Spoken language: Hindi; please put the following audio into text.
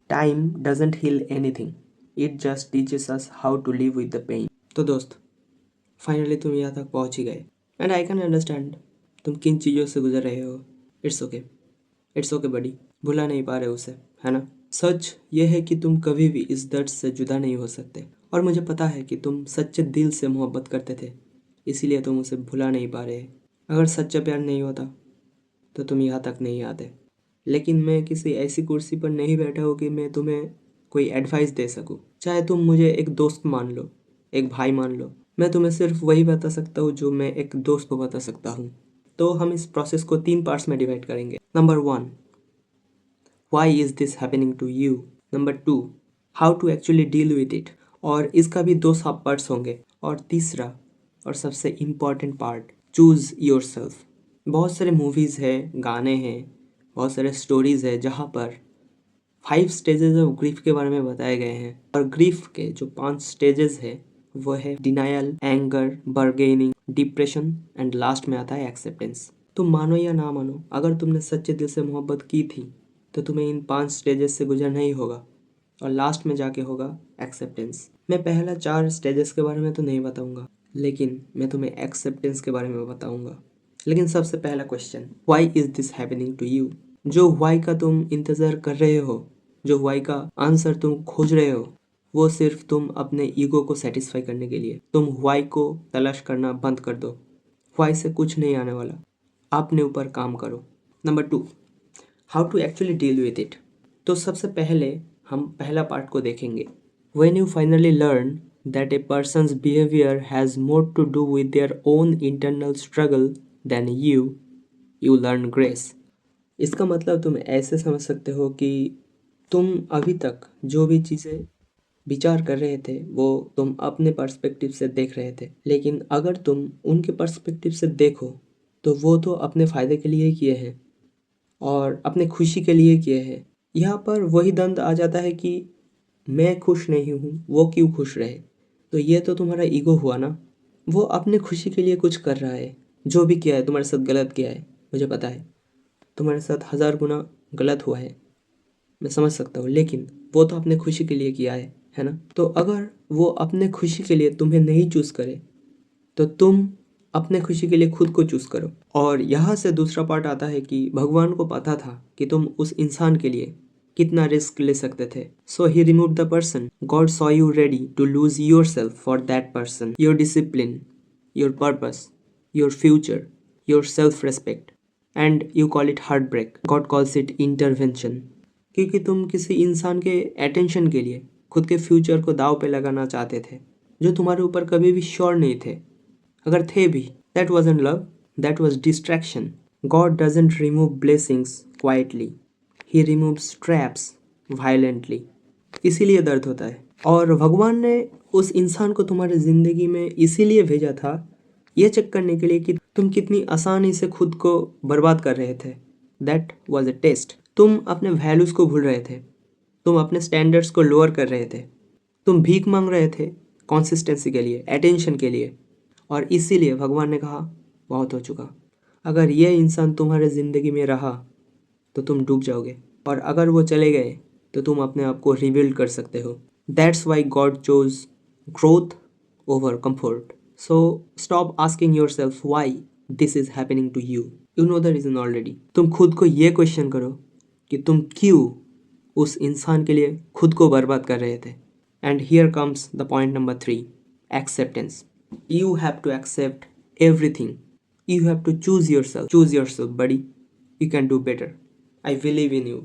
Time doesn't heal anything, it just teaches us how to live with the pain. तो दोस्त, फाइनली तुम यहाँ तक पहुँच ही गए एंड आई कैन अंडरस्टैंड तुम किन चीज़ों से गुजर रहे हो। इट्स ओके, इट्स ओके बडी, भुला नहीं पा रहे उसे, है ना। सच ये है कि तुम कभी भी इस दर्द से जुदा नहीं हो सकते और मुझे पता है कि तुम सच्चे दिल से मोहब्बत करते थे, इसीलिए तुम उसे भुला नहीं पा रहे। अगर सच्चा प्यार नहीं होता तो तुम यहाँ तक नहीं आते। लेकिन मैं किसी ऐसी कुर्सी पर नहीं बैठा हूँ कि मैं तुम्हें कोई एडवाइस दे सकूँ। चाहे तुम मुझे एक दोस्त मान लो, एक भाई मान लो, मैं तुम्हें सिर्फ वही बता सकता हूँ जो मैं एक दोस्त को बता सकता हूँ। तो हम इस प्रोसेस को 3 पार्ट्स में डिवाइड करेंगे। Number 1, why is this happening to you. Number 2, how to actually deal with it, और इसका भी 2 सब पार्ट्स होंगे। और तीसरा और सबसे important part, choose your self. बहुत सारे मूवीज़ है, गाने हैं, बहुत सारे स्टोरीज़ है जहाँ पर 5 स्टेजेस ऑफ ग्रीफ के बारे में बताए गए हैं। और ग्रीफ के जो 5 स्टेजेस है वो है denial, anger, bargaining, depression and last में आता है एक्सेप्टेंस। तुम मानो या ना मानो, अगर तुमने सच्चे दिल से मोहब्बत की थी तो तुम्हें इन 5 स्टेजेस से गुजरना ही होगा और लास्ट में जाके होगा एक्सेप्टेंस। मैं पहला 4 स्टेजेस के बारे में तो नहीं बताऊंगा, लेकिन मैं तुम्हें एक्सेप्टेंस के बारे में बताऊंगा। लेकिन सबसे पहला question, why is this happening to you. जो व्हाई का तुम इंतज़ार कर रहे हो, जो व्हाई का आंसर तुम खोज रहे हो, वो सिर्फ तुम अपने ईगो को सेटिस्फाई करने के लिए। तुम व्हाई को तलाश करना बंद कर दो, व्हाई से कुछ नहीं आने वाला, अपने ऊपर काम करो। Number 2, how to actually deal with it. तो सबसे पहले हम पहला पार्ट को देखेंगे। When you finally learn that a person's behaviour has more to do with their own internal struggle than you learn grace. इसका मतलब तुम ऐसे समझ सकते हो कि तुम अभी तक जो भी चीज़ें विचार कर रहे थे वो तुम अपने पर्सपेक्टिव से देख रहे थे, लेकिन अगर तुम उनके पर्सपेक्टिव से देखो तो वो तो अपने फ़ायदे के लिए ही किए हैं और अपने खुशी के लिए किए हैं। यहाँ पर वही द्वंद्व आ जाता है कि मैं खुश नहीं हूँ, वो क्यों खुश रहे। तो ये तो तुम्हारा ईगो हुआ ना, वो अपने खुशी के लिए कुछ कर रहा है। जो भी किया है तुम्हारे साथ गलत किया है, मुझे पता है तुम्हारे साथ 1000 गुना गलत हुआ है, मैं समझ सकता हूँ, लेकिन वो तो अपने खुशी के लिए किया है ना। तो अगर वो अपने खुशी के लिए तुम्हें नहीं चूज़ करे तो तुम अपने खुशी के लिए खुद को चूज़ करो। और यहाँ से दूसरा पार्ट आता है कि भगवान को पता था कि तुम उस इंसान के लिए कितना रिस्क ले सकते थे, so he remove the person. God saw you ready to lose yourself for that person, your discipline, your purpose, your future, your self respect, and you call it heartbreak, God calls it intervention. क्योंकि तुम किसी इंसान के अटेंशन के लिए खुद के फ्यूचर को दाव पे लगाना चाहते थे, जो तुम्हारे ऊपर कभी भी श्योर नहीं थे। अगर थे भी, that wasn't love, that was distraction. God doesn't remove blessings quietly, he removes traps violently. इसीलिए दर्द होता है। और भगवान ने उस इंसान को तुम्हारे ज़िंदगी में इसीलिए भेजा था, ये चेक करने के लिए कि तुम कितनी आसानी से खुद को बर्बाद कर रहे थे। That was a test. तुम अपने वैल्यूज़ को भूल रहे थे, तुम अपने स्टैंडर्ड्स को लोअर कर रहे थे, तुम भीख मांग रहे थे कंसिस्टेंसी के लिए, अटेंशन के लिए। और इसीलिए भगवान ने कहा बहुत हो चुका। अगर ये इंसान तुम्हारे ज़िंदगी में रहा तो तुम डूब जाओगे, और अगर वो चले गए तो तुम अपने आप को रिबिल्ड कर सकते हो। That's why God chose growth over comfort. So stop asking yourself why this is happening to you, you know the reason already. तुम खुद को ये क्वेश्चन करो कि तुम क्यों उस इंसान के लिए खुद को बर्बाद कर रहे थे। And here comes the point number 3, acceptance. You have to accept everything. You have to choose yourself. Choose yourself, buddy. You can do better. I believe in you.